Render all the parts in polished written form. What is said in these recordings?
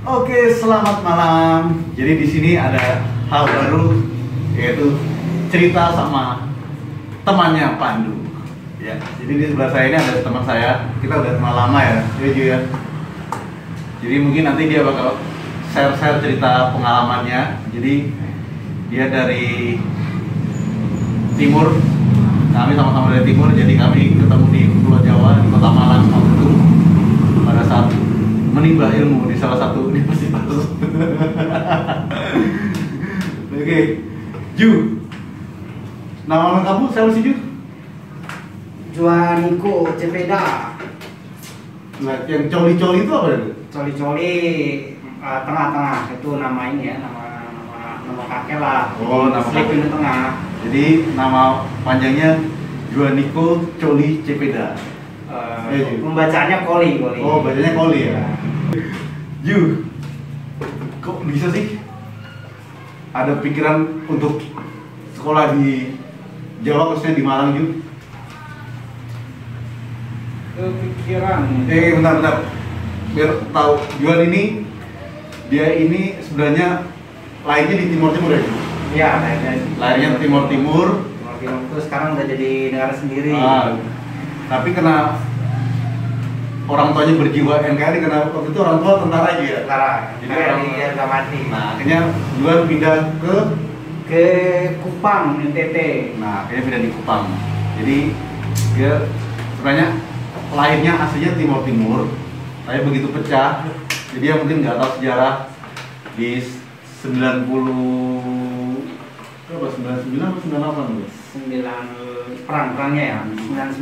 Oke, selamat malam. Jadi di sini ada hal baru, yaitu cerita sama temannya Pandu. Ya, jadi di sebelah saya ini ada teman saya. Kita udah kenal lama ya, Ju ya. Jadi mungkin nanti dia bakal share cerita pengalamannya. Jadi dia dari timur, kami sama-sama dari timur. Jadi kami ketemu di Pulau Jawa, di Kota Malang waktu itu pada saat menimba ilmu di salah satu universitas. Oke, Ju. Nama kamu siapa sih, Ju? Juaniko Cepeda. Nah, yang coli-coli itu apa itu? Coli-coli tengah-tengah itu nama ini ya, nama kakek lah. Oh, nama Slip kakek. di tengah. Jadi nama panjangnya Juaniko Coli Cepeda. Ju. Membacanya Koli. Oh, bacanya Koli ya. Ju, kok bisa sih ada pikiran untuk sekolah di Jawa, khususnya di Malang, Ju? Kepikiran. Bentar. Biar tahu, Juan ini, dia ini sebenarnya lahirnya di Timur-Timur ya? Iya, Lahirnya Timur-Timur. Timur itu sekarang udah jadi negara sendiri. Tapi kena orang tuanya berjiwa NKRI, karena waktu itu orang tua tentara aja ya? Tentara. Jadi orang di harga mati. Nah, akhirnya Juan pindah Ke Kupang, NTT. Nah, akhirnya pindah di Kupang. Jadi dia sebenarnya lahirnya aslinya Timur-Timur, tapi begitu pecah, jadi dia mungkin nggak tahu sejarah di 99 atau 98 tuh. 9 perangnya ya, 99.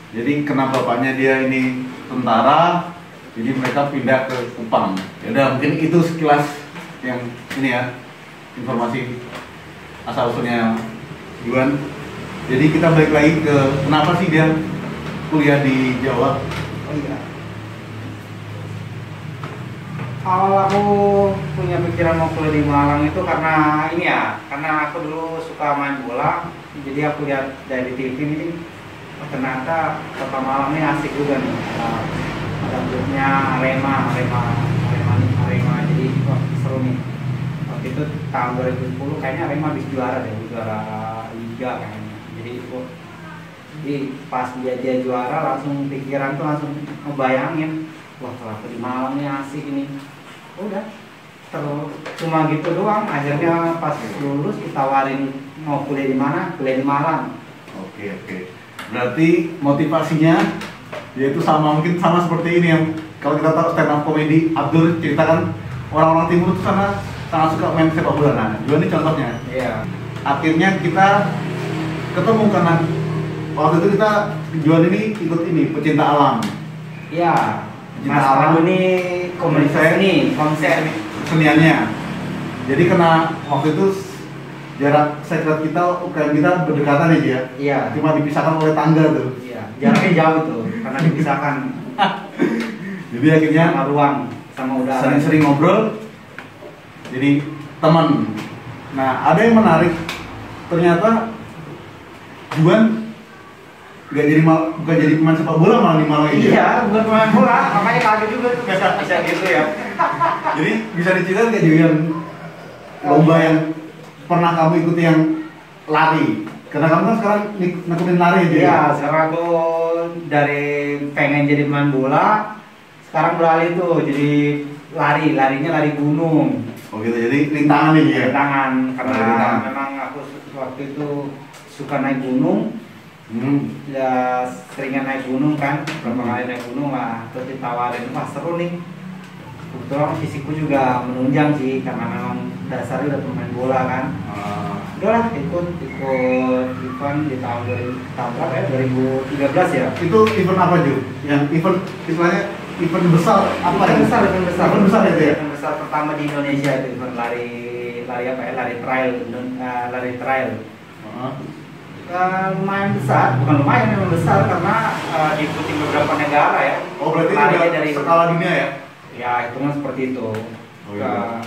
Jadi kena bapaknya dia ini tentara, jadi mereka pindah ke Kupang. Ya udah, mungkin itu sekilas yang ini ya, informasi asal usulnya Juan. Jadi kita balik lagi ke kenapa sih dia kuliah di Jawa? Oh iya. Awal aku punya pikiran mau kuliah di Malang itu karena ini ya, karena aku dulu suka main bola. Jadi aku lihat dari TV ini, oh, ternyata Kota Malang ini asik juga nih. Ada grupnya Arema. Jadi wah, seru nih. Waktu itu tahun 2010 kayaknya Arema habis juara Liga kayaknya. Jadi pas dia juara langsung pikiran tuh langsung ngebayangin, wah kalau aku di Malang ini asik ini. Udah, terus cuma gitu doang. Akhirnya pas lulus ditawarin mau kuliah di mana, kuliah di Malang. Oke. Berarti motivasinya yaitu mungkin sama seperti ini yang kalau kita tahu stand up comedy Abdul ceritakan, orang-orang timur itu sangat suka main sepak bola. Nah, Juan ini contohnya. Iya. Akhirnya kita ketemu karena waktu itu Juan ini ikut ini pecinta alam. Iya. Pecinta Mas alam Pandu ini komunitas ini, konser. Keseniannya. Jadi kena waktu itu jarak sekret kita, UKM kita berdekatan aja ya. Iya. Cuma dipisahkan oleh tangga tuh. Iya. Jaraknya jauh tuh, karena dipisahkan Jadi akhirnya sama ruang, sama udara. sering-sering ngobrol, jadi teman. Nah, ada yang menarik, ternyata Juan bukan jadi pemain sepak bola, malah di Malang ini. Iya, bukan pemain bola, makanya kaget juga tuh bisa gitu ya. Jadi bisa diceritain kayak Juan lomba yang pernah kamu ikuti yang lari, karena kamu kan sekarang nekutin lari aja. Iya, sekarang aku dari pengen jadi pemain bola, sekarang beralih tuh jadi larinya lari gunung. Oh gitu, jadi rintangan nih ya. Tangan karena Rintangan. memang aku waktu itu suka naik gunung. Ya seringan naik gunung kan, berapa kali naik gunung lah, terus ditawarin, wah seru nih. Kebetulan fisikku juga menunjang sih, karena memang dasarnya udah pemain bola kan. Udahlah ikut event di tahun berapa ya, 2013 ya. Itu event apa Ju? Yang event istilahnya event besar apa ya? Event besar itu ya? Event besar pertama di Indonesia itu event lari apa ya, lari trail. Lumayan besar, bukan lumayan, memang besar karena diikuti beberapa negara ya. Oh berarti Larinya udah dari skala dunia ya? Ya hitungan seperti itu. Oh, iya.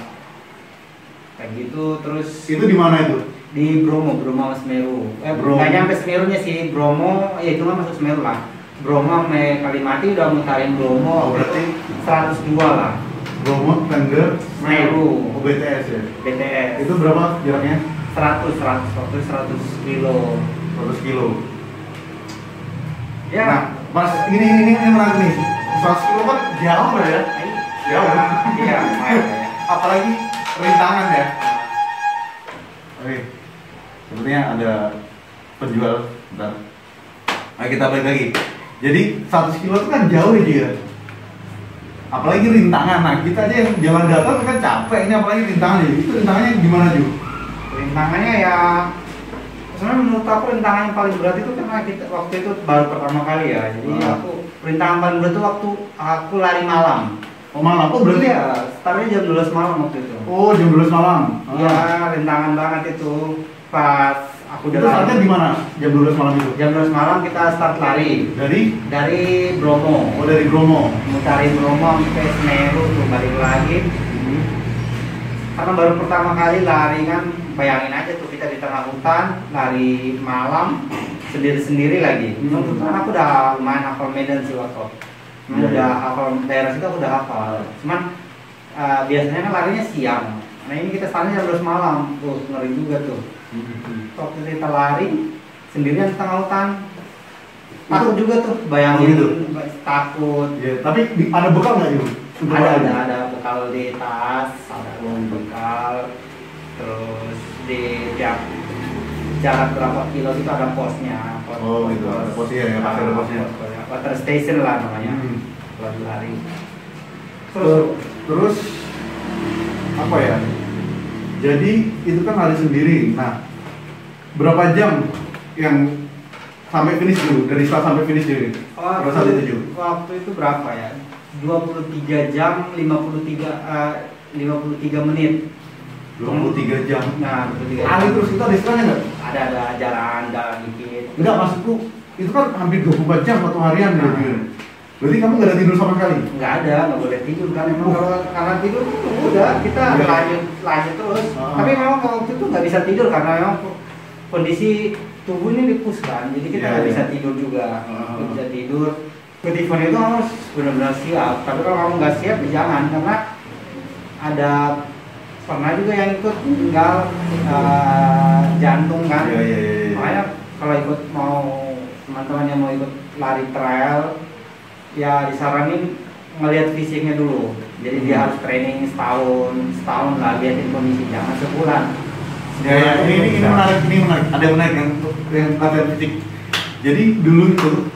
Kayak gitu terus. Itu di mana itu? Di Bromo Semeru. Bromo. Nggak nyampe Semerunya sih, Bromo, ya itu kan masuk Semeru lah. Bromo sama Kalimati udah mutarin Bromo. Oh, berarti 102 lah. Bromo, Tengger, Semeru. Oh, BTS ya. BTS. Itu berapa jaraknya? 100 waktu 100 kilo. 100 kilo. Ya. Nah, Mas, ini menarik nih. 100 kilo kan jauh ya? Jauh. Iya, lumayan ya. Apalagi rintangan ya. Oke, sepertinya ada penjual. Bentar. Nah, kita balik lagi. Jadi 100 kilo itu kan jauh ya dia. Apalagi rintangan. Nah, kita aja yang jalan datar kan capek. Ini apalagi rintangan ya. Itu rintangannya gimana Ju? Rintangannya ya, sebenarnya menurut aku rintangan yang paling berat itu karena kita waktu itu baru pertama kali ya. Jadi aku rintangan paling berat itu waktu aku lari malam. Oh malam? Oh berarti ya, startnya jam 12 malam waktu itu. Oh jam 12 malam? Iya, rintangan banget itu. Pas aku Itu startnya di mana? Jam 12 malam itu? Jam 12 malam kita start lari. Dari Bromo. Oh dari Bromo. Dari Bromo sampai Semeru tuh balik lagi. Karena baru pertama kali lari kan, bayangin aja tuh kita di tengah hutan, lari malam, sendiri-sendiri lagi. Kebetulan aku udah lumayan hafal Medan sih waktu. Udah hafal daerah situ aku udah hafal. Cuman biasanya kan larinya siang. Nah ini kita startnya jam 12 malam, tuh ngeri juga tuh. Waktu kita lari sendirian di tengah hutan, takut juga tuh, bayangin gitu. Takut. Ya, tapi ada bekal nggak Ju? Ada bekal di tas, ada bekal, terus di tiap jarak berapa kilo itu ada posnya. Oh gitu, ada posnya ya, pasti ada posnya. Water station lah namanya, kalau lari. Terus apa ya? Jadi itu kan lari sendiri. Nah, berapa jam yang sampai finish dulu? Dari start sampai finish dulu? Waktu itu berapa ya? 23 jam 53 menit. 23 jam. Nah, 23 jam. Lari terus itu ada istilahnya nggak? Ada jalan dikit. Enggak, maksudku itu kan hampir 24 jam satu harian gitu. Berarti kamu nggak ada tidur sama sekali? Nggak ada, nggak boleh tidur kan. Emang kalau tidur udah kita lanjut terus. Tapi memang waktu itu nggak bisa tidur karena memang kondisi tubuh ini dipus kan. Jadi kita nggak bisa tidur juga. Nggak bisa tidur. Event itu harus benar-benar siap. Tapi kalau kamu nggak siap, ya jangan, karena ada pernah juga yang ikut tinggal jantung kan. Makanya kalau ikut teman-teman yang mau ikut lari trail, ya disaranin ngelihat fisiknya dulu. Jadi dia harus training setahun lah, lihatin kondisi, jangan sebulan. Ini menarik. Ada yang menarik yang latihan fisik. Jadi dulu itu,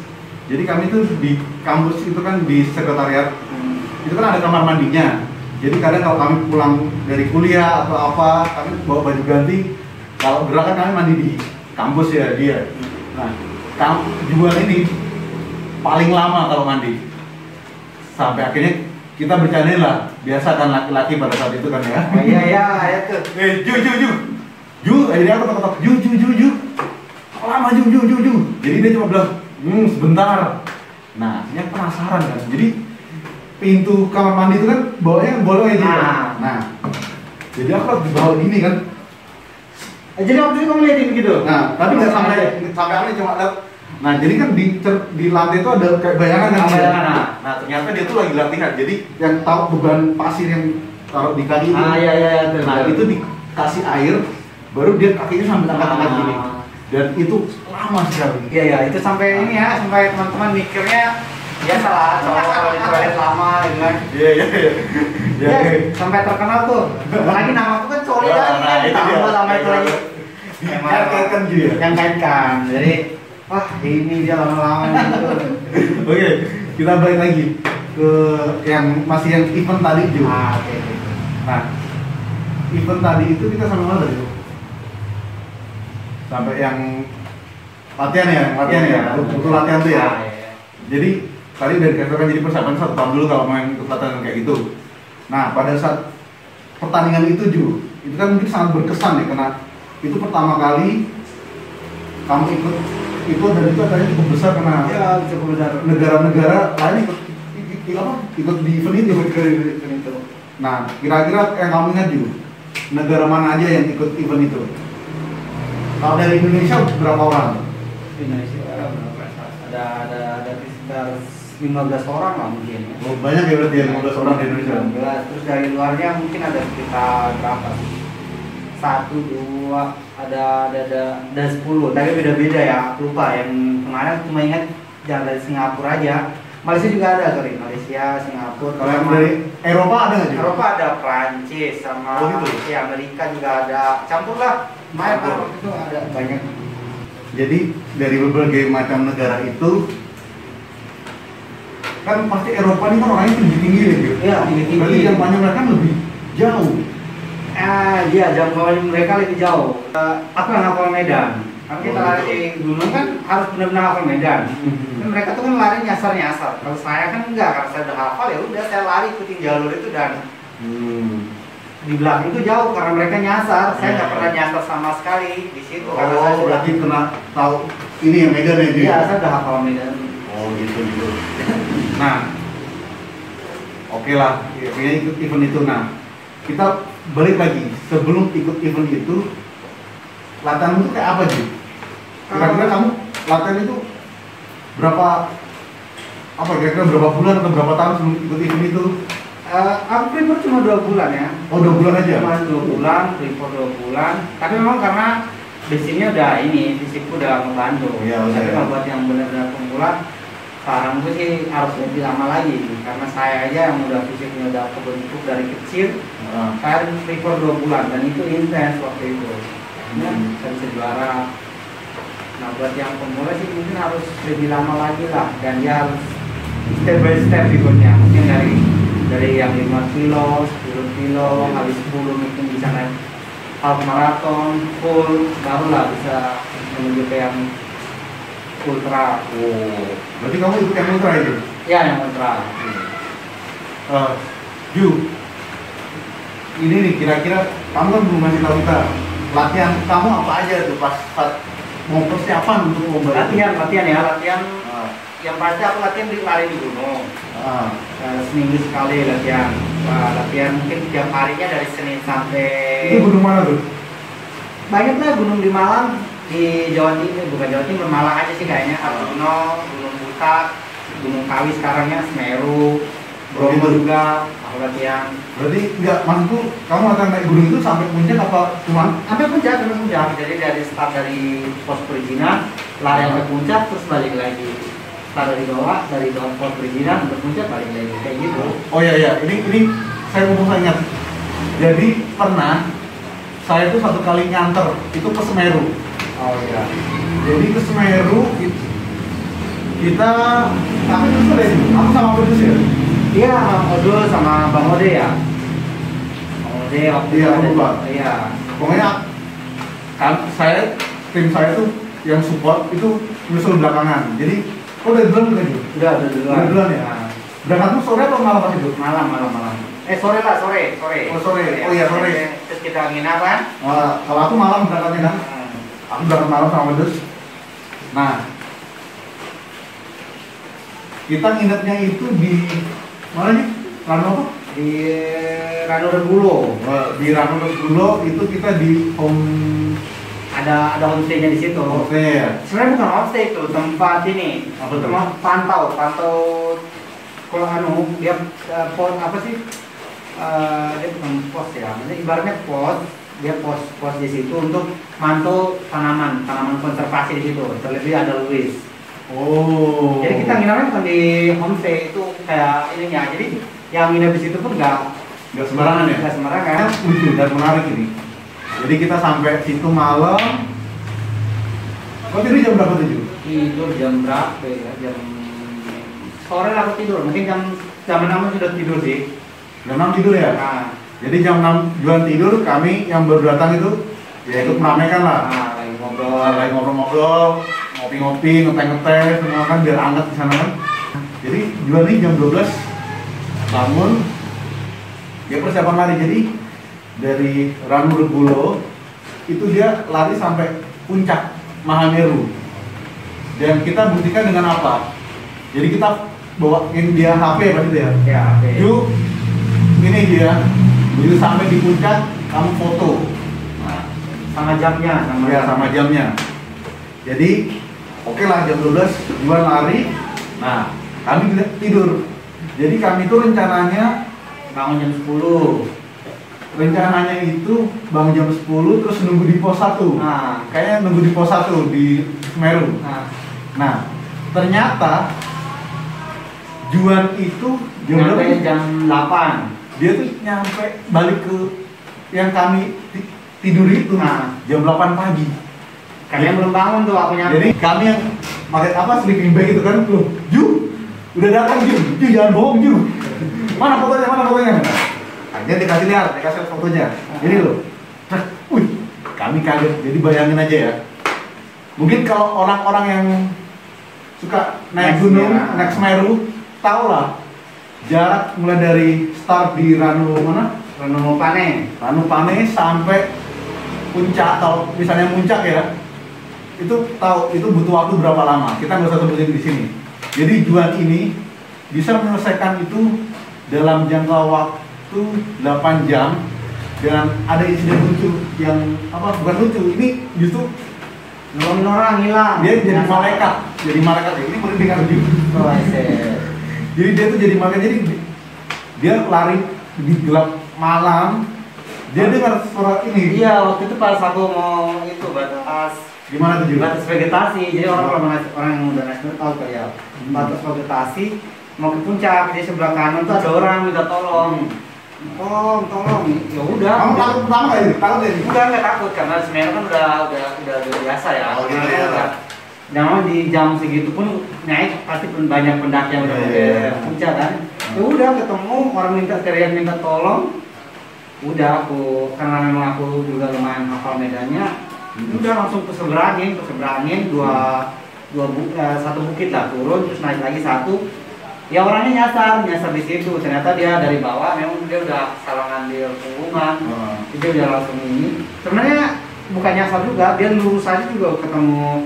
jadi kami tuh di kampus itu kan di sekretariat, itu kan ada kamar mandinya. Jadi kadang kalau kami pulang dari kuliah atau apa, kami bawa baju ganti. Kalau gerakan kami mandi di kampus ya dia. Nah, jual ini paling lama kalau mandi. Sampai akhirnya kita bercandain lah. Biasa kan laki-laki pada saat itu kan ya. Oh, iya tuh. Ju, akhirnya aku ketok Ju. Lama Ju. Jadi dia cuma bilang, sebentar. Nah, akhirnya penasaran kan. Jadi pintu kamar mandi itu kan bawahnya bolong aja. Nah, jadi aku harus dibawa gini kan. Jadi waktu itu kamu liatin gitu? Nah, tapi nggak sampai aku cuma lihat. Nah, jadi kan di lantai itu ada kayak bayangan kan. Nah, ternyata dia tuh lagi latihan. Jadi yang tahu beban pasir yang taruh di kaki itu. Iya. Nah, itu dikasih air, baru dia kakinya sambil angkat-angkat gini. Dan itu lama sekali. Iya, itu sampai ini ya, sampai teman-teman mikirnya biasa lah, kalau di toilet lama gitu kan. Iya. Sampai terkenal tuh. Apalagi nama aku kan Coli kan, ditambah sama itu lagi. Yang kaitkan. Jadi, wah ini dia lama-lama gitu. Oke, kita balik lagi ke yang event tadi juga. Oke. Nah, event tadi itu kita sampai mana tadi? Sampai yang latihan ya, butuh latihan tuh ya. Jadi tadi dari kan jadi persiapan 1 tahun dulu kalau main ikut latihan kayak gitu. Nah, pada saat pertandingan itu itu kan mungkin sangat berkesan ya, karena itu pertama kali kamu ikut itu, dan itu acaranya cukup besar karena cukup besar. Negara-negara lain ikut di event itu. Nah, kira-kira yang kamu ingat juga negara mana aja yang ikut event itu? Kalau dari Indonesia berapa orang? Indonesia berapa? Ada sekitar 15 orang lah mungkin ya. Oh, banyak ya berarti ya 15 orang di Indonesia. 15. Terus dari luarnya mungkin ada sekitar berapa sih? 1, 2, ada 10, tapi beda-beda ya, aku lupa. Yang kemarin cuma ingat yang dari Singapura aja. Malaysia juga ada, sorry, Malaysia, Singapura. Kalau yang dari Eropa ada nggak juga? Eropa ada Prancis sama gitu? ya, Amerika juga ada, campur lah. Main Campur. itu ada banyak. Jadi dari berbagai macam negara itu kan pasti Eropa ini kan orangnya tinggi-tinggi gitu. Iya, tinggi-tinggi. Berarti jangkauannya mereka lebih jauh. Iya, jangkauan mereka lebih jauh. Aku yang hafal Medan. Kan kita lari di gunung kan harus benar-benar hafal Medan. Dan mereka tuh kan lari nyasar-nyasar. Kalau saya kan enggak, karena saya udah hafal ya udah saya lari ikutin jalur itu dan di belakang itu jauh karena mereka nyasar. Saya nggak pernah nyasar sama sekali di situ. Karena saya Oh, sudah berarti kena tahu ini yang Medan ya dia. Iya, saya udah hafal Medan. Oh, gitu. Nah, oke lah, ya, ikut event itu. Nah, kita balik lagi sebelum ikut event itu latihan itu kayak apa sih? Kira-kira kamu latihan itu berapa kira-kira berapa bulan atau berapa tahun sebelum ikut event itu? Aku prepare cuma 2 bulan ya. Oh, 2 bulan aja? Cuma 2 bulan, prepare 2 bulan. Tapi memang karena basicnya udah ini, fisikku udah membantu. Iya, udah tapi ya. kalau buat yang benar-benar pemula, saran gue sih harus lebih lama lagi. Karena saya aja yang udah fisiknya udah kebentuk dari kecil, saya harus prepare 2 bulan dan itu intens waktu itu. Akhirnya saya bisa juara. Nah, buat yang pemula sih mungkin harus lebih lama lagi lah, dan dia harus step by step ikutnya. Mungkin dari yang 5 kilo, 10 kilo, habis 10 mungkin bisa naik half marathon, full, barulah bisa menuju ke yang ultra. Oh, berarti kamu ikut yang ultra itu? Ya, yang ultra. Ju, ini nih kira-kira kamu kan belum ngasih tahu kita latihan kamu apa aja tuh pas mau persiapan untuk lomba itu? Latihan. Ah, Yang pasti aku latihan lari di gunung. ah. Seminggu sekali latihan. Latihan mungkin tiap harinya dari Senin sampai. Itu gunung mana tuh? Banyak lah gunung di Malang, di Jawa Timur, bukan Jawa Timur, Malang aja sih kayaknya. Arjuna, Gunung Butak, Gunung Kawi sekarangnya, Semeru, Bromo Gitu. juga aku latihan. Berarti enggak, maksudku kamu akan naik gunung itu sampai puncak apa cuma? Sampai puncak. Jadi dari start dari pos perizinan, lari sampai puncak, terus balik lagi. Start dari bawah pos perizinan ke puncak, balik lagi kayak gitu. Oh iya, ini saya ingat. Jadi pernah saya tuh satu kali nganter itu ke Semeru. Oh iya. Jadi ke Semeru kita tapi terus ada itu. Aku sama Pedus ya. Iya, Bang Odul sama Bang Ode ya. Bang Ode waktu Iya, itu aku ada. lupa. Iya. Pokoknya kan tim saya tuh yang support itu nyusul belakangan. Jadi udah duluan kan itu? Udah Duluan ya. Nah, Berangkat tuh sore atau malam pas itu? malam. Sore lah, sore. Oh, sore. Oh iya, sore. Terus kita nginap kan? Kalau aku malam berangkatnya kan. Aku berangkat malam sama Pedus. Nah, kita nginepnya itu di mana nih? Ranu apa? Di Ranu Regulo. Di Ranu Regulo itu kita di home Ada homestay-nya di situ. ya. Sebenarnya bukan homestay itu, tempat ini. Apa tuh? Tempat pantau. Kalau dia pos apa sih? Dia bukan pos ya. Maksudnya ibaratnya pos. Dia pos di situ untuk mantau tanaman konservasi di situ. Terlebih ada Luis. Oh. Jadi kita nginapnya bukan di homestay, itu kayak ininya. Jadi yang nginap di situ pun nggak sembarangan ya. Nggak sembarangan. Kan lucu dan menarik ini. Jadi kita sampai situ malam. Kau tidur jam berapa tuh? Tidur jam berapa ya? Jam sore lah aku tidur. Mungkin jam 6 sudah tidur sih. Jam 6 tidur ya. Nah, Jadi jam 6 jualan tidur, kami yang baru datang itu ya ikut meramaikan lah. lagi Lagi ngobrol-ngobrol, ngopi-ngopi, ngeteh-ngeteh, semua kan biar hangat di sana kan. Jadi jualan ini jam 12 bangun, dia persiapan lari. Jadi dari Ranu Regulo itu dia lari sampai puncak Mahameru. Dan kita buktikan dengan apa? Jadi kita bawain dia HP pasti ya. ya, oke. Yuk, ini dia. Begitu sampai di puncak, kamu foto. Nah, Sama jamnya, sama jamnya. Jadi, oke lah jam 12 jual lari. Nah, kami tidur. Jadi kami itu rencananya Bangun jam 10. rencananya itu bangun jam 10 terus nunggu di pos 1. Nah. Kayaknya nunggu di pos 1 di Semeru. Nah, ternyata Juan itu Nyampe berapa? jam 8. Dia tuh nyampe balik ke yang kami tidur itu jam 8 pagi. Kalian belum bangun tuh aku nyampe. Jadi kami yang pakai apa sleeping bag itu kan, loh, Ju, udah datang Ju, jangan bohong Ju. Mana fotonya, mana fotonya? Akhirnya dikasih lihat fotonya. Ini loh. Wih, kami kaget. Jadi bayangin aja ya. Mungkin kalau orang-orang yang suka naik gunung, naik Semeru, tau lah jarak mulai dari start di Ranu mana? Ranu Pane sampai puncak. Kalau misalnya puncak ya, itu tahu itu butuh waktu berapa lama. Kita nggak usah sebutin di sini. Jadi Juan ini bisa menyelesaikan itu dalam jangka waktu 8 jam dan ada insiden lucu yang apa bukan lucu, ini justru nolongin orang hilang. dia jadi malaikat ini boleh dengar juga. Jadi dia tuh jadi malaikat, jadi dia lari di gelap malam, dia dengar suara ini. Iya, waktu itu pas aku mau itu batas Gimana tuh juga? batas vegetasi. Jadi orang yang udah naik gunung tahu kali ya. Batas vegetasi mau ke puncak, di sebelah kanan tuh ada orang minta tolong. Tolong. Ya udah. Kamu takut pertama kali ini? Takut ya? Enggak takut karena Semeru kan udah biasa ya. Oh, gitu ya. Nah, di jam segitu pun naik pasti banyak pendaki yang udah ke puncak kan. Ya udah ketemu orang minta tolong. Udah aku karena memang aku juga lumayan hafal medannya. Udah langsung keseberangin satu bukit lah turun terus naik lagi satu. Ya orangnya nyasar di situ. Ternyata dia dari bawah, memang dia udah salah ngambil punggungan. Dia udah langsung ini. Sebenarnya bukan nyasar juga, dia lurus aja juga ketemu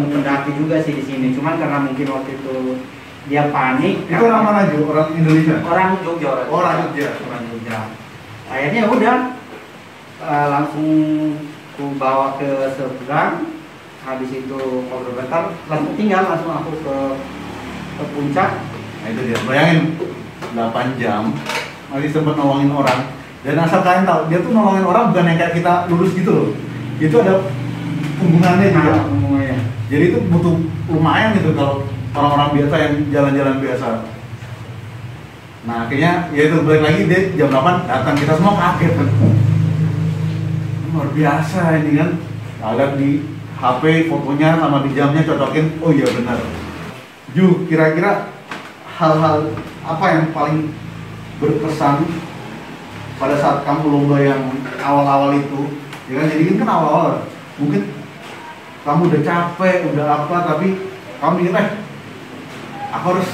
pendaki juga sih di sini. Cuman karena mungkin waktu itu dia panik. Itu orang mana juga? Orang Indonesia? Orang Jogja. Orang Jogja. Akhirnya udah langsung ku bawa ke seberang. Habis itu ngobrol bentar, langsung aku ke puncak. Nah itu dia, bayangin 8 jam masih sempat nolongin orang. Dan asal kalian tahu, dia tuh nolongin orang bukan yang kayak kita lurus gitu loh. Itu ada punggungannya juga. Jadi itu butuh lumayan gitu kalau orang-orang biasa yang jalan-jalan biasa. Nah akhirnya ya itu balik lagi dia jam 8 datang, kita semua kaget kan. Luar biasa ini kan. Ada di HP fotonya sama di jamnya cocokin, oh iya benar. Ju, kira-kira hal-hal apa yang paling berkesan pada saat kamu lomba yang awal-awal itu? Ya kan, jadi kan awal-awal mungkin kamu udah capek, udah apa, tapi kamu mikir, aku harus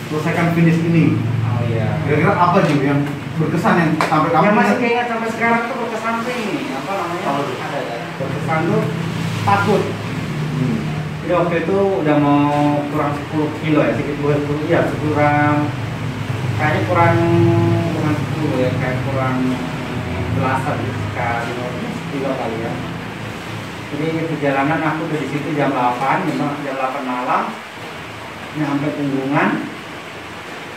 selesaikan finish ini. Oh iya. Kira-kira apa Ju yang berkesan yang sampai kamu yang masih keinget sampai sekarang tuh berkesan tuh ini apa namanya? Ada ya. Berkesan tuh takut. Jadi waktu itu udah mau kurang 10 kilo ya, sekitar 20 ya, kayaknya kurang 10 ya, kayak kurang belasan ya, sekali 15 kali ya. Jadi perjalanan aku udah di situ jam 8 malam, nyampe punggungan,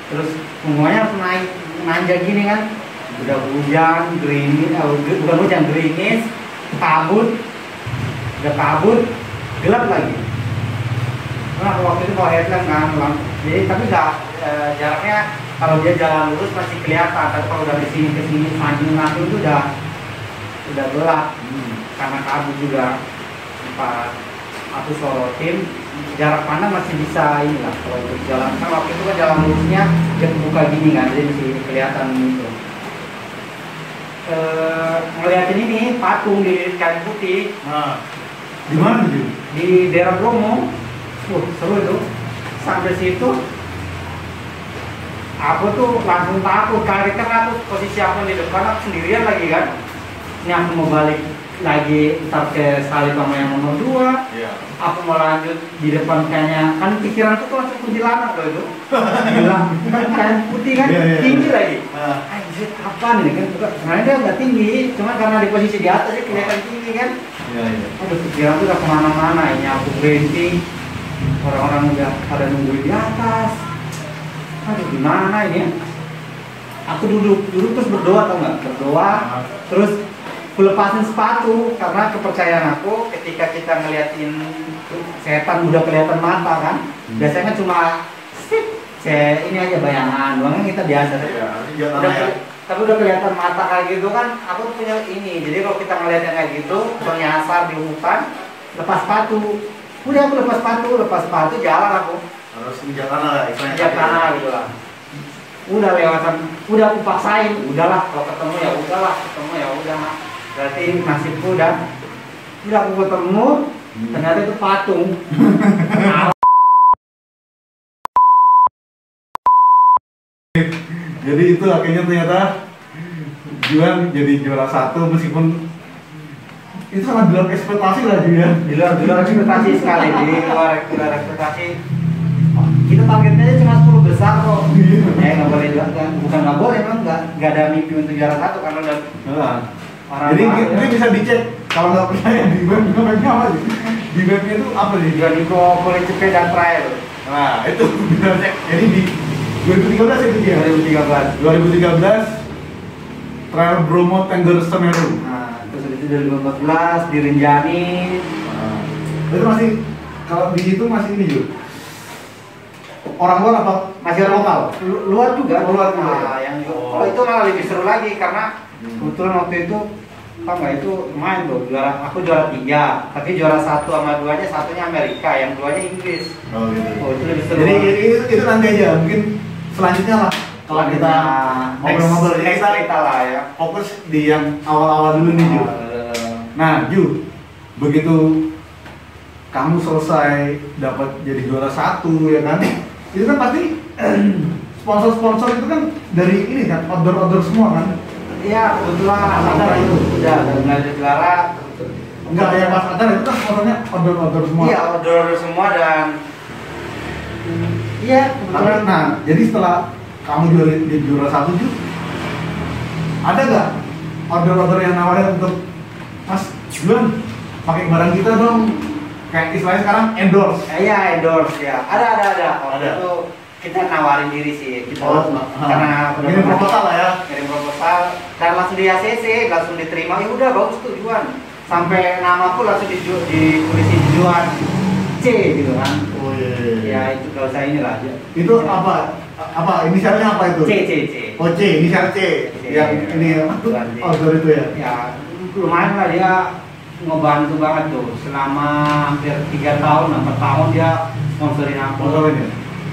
terus punggungannya harus naik nanjak gini kan, udah hujan, gerimis, kabut, gelap lagi. Nah waktu itu bawa headlamp kan, jadi tapi nggak jaraknya kalau dia jalan lurus masih kelihatan, tapi kalau udah kesini anjing aku itu udah gelap karena kabut juga. Pas aku sorotin jarak pandang masih bisa inilah kalau untuk jalan kan waktu itu kan jalan lurusnya dia buka gini kan, jadi masih kelihatan gitu. Ngeliatin ini patung di kain putih. Di mana Ju? Di daerah Bromo. Seru itu. Sampai situ aku tuh langsung takut karena aku posisi aku di depan, aku sendirian lagi kan. Ini aku mau balik lagi ntar ke salib sama yang nomor 2. Iya. Aku mau lanjut di depan, kayaknya kan pikiranku tuh langsung kuntilanak loh itu. Gila, kan kain putih kan, tinggi lagi. Anjir, apa nih kan? Sebenarnya dia nggak tinggi, cuma karena di posisi di atas dia kelihatan tinggi kan. Iya. Aduh, pikiran tuh udah kemana-mana. Ini aku berhenti, orang-orang udah pada nungguin di atas. aduh gimana ini ya? Aku duduk terus berdoa, tau nggak? Berdoa, terus aku lepasin sepatu karena kepercayaan aku ketika kita ngeliatin setan udah kelihatan mata kan, biasanya cuma ini aja bayangan, doang kita biasa. Ya, tapi udah kelihatan mata kayak gitu kan, aku punya ini. Jadi kalau kita ngeliatnya kayak gitu, nyasar di hutan, lepas sepatu. Udah aku lepas sepatu, jalan aku. Harus menjalan lah, istilahnya. Jalan gitu lah. Udah lewatan, udah aku paksain, udahlah kalau ketemu ya udahlah, ketemu ya udah. Berarti nasibku udah aku ketemu, ternyata itu patung. Jadi itu akhirnya ternyata Juan jadi juara 1 meskipun itu sangat di luar ekspektasi lah Juan. Di luar ekspektasi sekali, di luar ekspektasi. Kita targetnya aja cuma 10 besar kok. Nggak boleh juga, bukan nggak boleh, emang nggak ada mimpi untuk juara 1 karena udah orang. Jadi ini bisa dicek kalau nggak percaya di webnya apa sih? Di webnya itu apa sih? Granico Policepe dan Trail. Nah itu bisa cek. Jadi di 2013 itu dia. 2013 Trail Bromo Tengger Semeru. Nah, terus itu 2014 di Rinjani. Nah, itu masih kalau di situ masih ini juga. Orang luar apa? Masih orang lokal. Luar juga. Luar juga. Nah, yang kalau itu malah lebih seru lagi karena kebetulan waktu itu apa nggak itu main tuh aku juara 3, tapi juara 1 sama 2-nya, satunya Amerika, yang 2-nya Inggris. Oh gitu. Oh, itu lebih seru. Jadi itu nanti aja mungkin selanjutnya lah kalau kita ngobrol-ngobrol ini kita lah ya. fokus di yang awal-awal dulu nih Ju. Nah Ju, begitu kamu selesai dapat jadi juara 1 ya kan, itu kan pasti sponsor-sponsor itu kan dari ini kan, order-order semua kan. Iya, kebetulan ada itu udah belajar juara. Enggak, yang pas ada itu kan sponsornya order-order semua. Iya, order semua dan iya, kebetulan. Nah, jadi setelah kamu juara 1 Ju, ada nggak order-order yang nawarin untuk Mas Juan pakai barang kita dong, kayak istilahnya sekarang endorse? Iya, endorse ya. Ada. Waktu Ada. itu kita nawarin diri sih. Kita karena ini proposal lah ya. Kirim proposal dan langsung di ACC, langsung diterima. Ya udah bagus tuh Juan. Sampai namaku langsung ditulisin Juan C gitu kan. Oh iya. Ya itu kalau saya inilah aja. Itu apa inisialnya apa itu? C. Oh C, inisial C. Yang ini order itu ya. Ya lumayan lah, dia ngebantu banget tuh selama hampir 3 tahun, 4 tahun dia sponsorin aku. Sponsorin ya.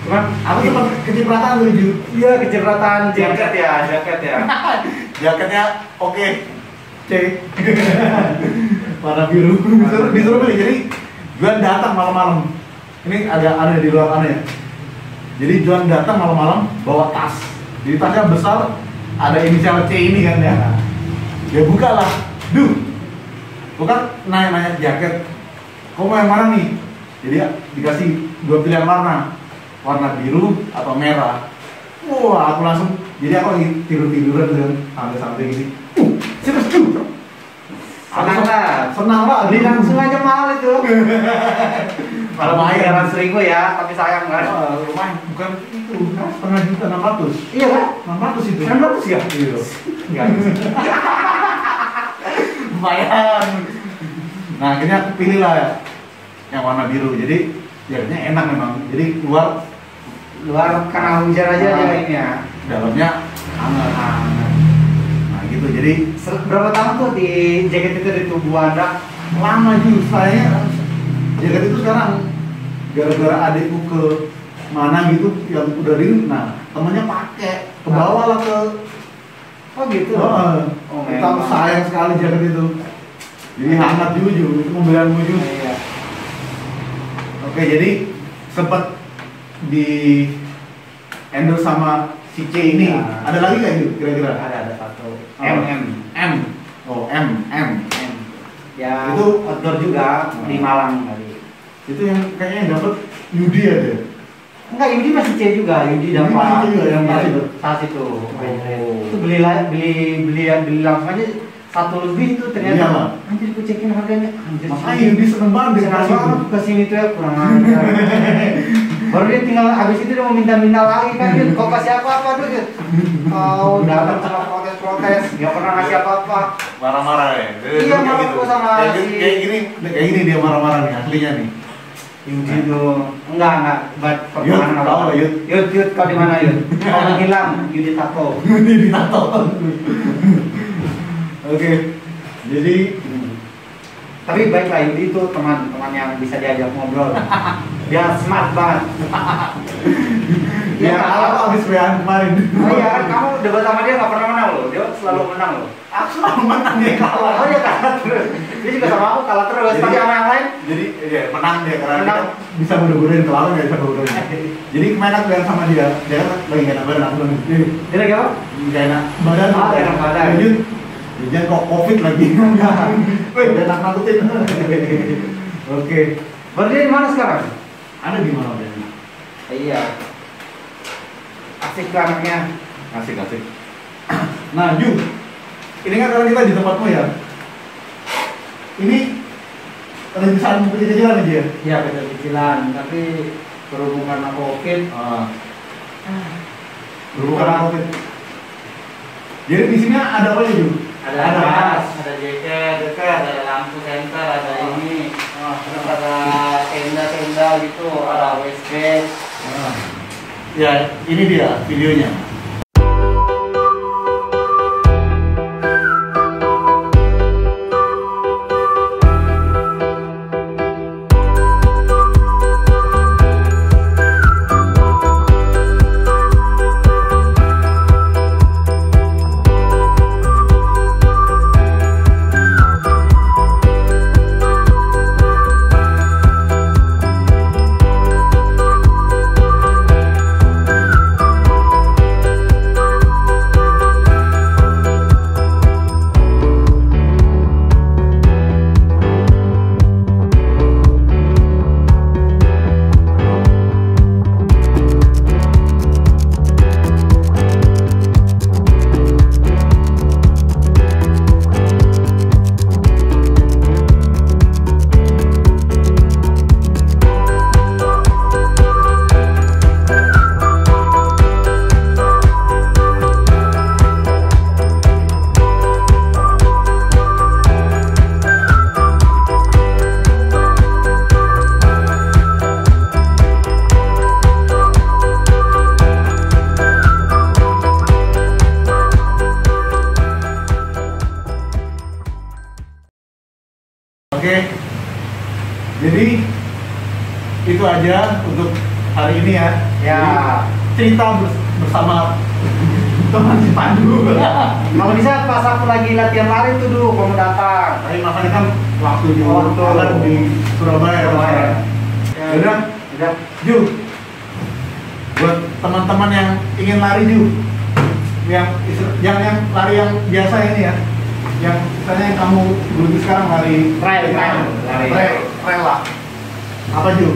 Cuman Aku sempat kecipratan tuh Ju. iya kecipratan jaket ya. Jaketnya oke. C. Warna biru. Disuruh pilih. Jadi Juan datang malam-malam. Ini ada di luar sana ya. Jadi Juan datang malam-malam bawa tas. Di tasnya besar ada inisial C ini kan ya. Dia buka lah. Bukan nanya jaket. Kamu mau yang mana nih? Jadi dikasih 2 pilihan warna biru atau merah. Wah, aku langsung. Jadi aku lagi tiduran dengan santai-santai gini. Serius Ju. Senang lah. Beli langsung aja mahal itu. Kalau Lumayan. 1.000 ya, tapi sayang kan. Lumayan, bukan itu, setengah juta, 600. Iya kan? 600 itu. 600 ya? Iya. Enggak. Lumayan. Nah akhirnya aku pilih lah yang warna biru. Jadi jaketnya enak memang. Jadi Luar karena hujan aja dia ini ya. dalamnya hangat. Nah gitu. Jadi Berapa tahun tuh di jaket itu di tubuh Anda? lama juga. Saya jaket itu sekarang gara-gara adikku ke mana gitu yang udah dingin. Nah temennya pakai, ke bawah lah ke. Oh gitu. Oh, kita sayang sekali jaket itu. Jadi hangat juga, itu pembelian wujud. Iya. Oke, jadi sempat di endorse sama si C ini. Ya. Ada lagi nggak itu kira-kira? Ada satu. M. Oh, M. Ya, Itu outdoor juga di Malang tadi. Itu yang kayaknya dapat Yudi ada. Enggak, Yudi masih C juga. Yudi Yudi dapat. masih C juga, yang tas itu? Tas itu. Oh. Itu beli langsung aja 1 lebih itu ternyata. Iya, Pak. Anjir, aku cekin harganya. Anjir. Makanya Yudi seneng banget Senang dikasih banget itu. kesini tuh ya kurang ajar. Baru dia tinggal habis itu dia mau minta lagi kan, Yud. Kau kasih apa tuh, Yud? Kau datang sama protes, nggak pernah ngasih apa-apa. Marah-marah ya. Iya, marah terus sama si- kayak gini dia marah-marah nih aslinya nih. Yud itu enggak buat Yud, pertemanan tahu apa. lah, Yud. Yud, kau di mana, Yud? Kau menghilang, Yud ditato. Ditato. Oke. Jadi Tapi baiklah, Yud itu teman yang bisa diajak ngobrol. Dia smart banget. ya kalau habis WA kemarin. Oh iya kan kamu debat sama dia nggak pernah menang loh, dia selalu menang loh. Aku selalu menang dia kalah. Oh dia kalah terus. Dia juga sama aku kalah terus. Tapi sama yang lain Jadi ya menang dia karena Menang. dia bisa goda-godain ke lawan nggak bisa godain. Jadi kemarin aku bilang sama dia kan lagi gak enak badan aku bilang, dia lagi apa? gak enak badan. Ah, gak enak badan. Lanjut. Jangan kok covid lagi. Wih, udah nakutin. Oke. Baru dia di mana sekarang? Ada di mana dia? Iya. Asik lah anaknya. Asik. Nah, Ju. Ini kan karena kita di tempatmu ya. Ini rencana kecil-kecilan aja ya? Iya kecil-kecilan, tapi berhubung karena COVID. Berhubungan sama covid. Jadi di sini ada apa ya, Ju? Ada gas, ada jaket, ada lampu senter, ada ini, terus ada tenda gitu, ada waste. Ya, ini dia videonya. Oke, jadi itu aja untuk hari ini ya. Ya. Jadi, cerita bersama teman si Pandu. Kalau bisa pas aku lagi latihan lari tuh dulu kamu datang. Tapi makanya kan waktu di Waktu. di Surabaya. Surabaya. Ya udah, Udah. Ju. Buat teman-teman yang ingin lari Ju, yang lari yang biasa ini ya, yang misalnya yang kamu dulu sekarang lari Trail. trail lah. Apa Ju?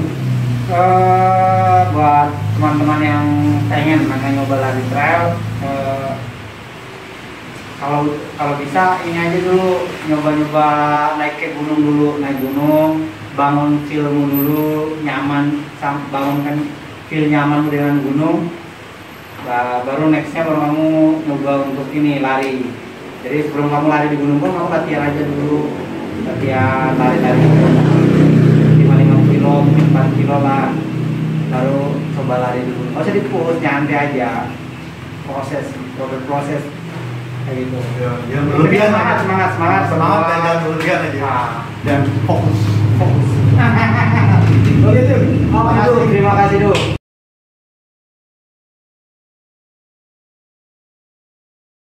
Buat teman-teman yang pengen nyoba lari trail, kalau bisa ini aja dulu, nyoba naik ke gunung dulu, naik gunung, bangun feelmu dulu nyaman, bangunkan feel nyaman dengan gunung. Baru nextnya baru kamu nyoba untuk ini lari. Jadi sebelum kamu lari di gunung pun kamu latihan aja dulu, latihan lari-lari 5 kilo, mungkin 4 kilo lah, baru coba lari dulu. Nggak usah di-push, nyantai aja, proses kayak gitu. Ya, berlebihan. Semangat Dan jangan berlebihan aja. Nah. Dan fokus.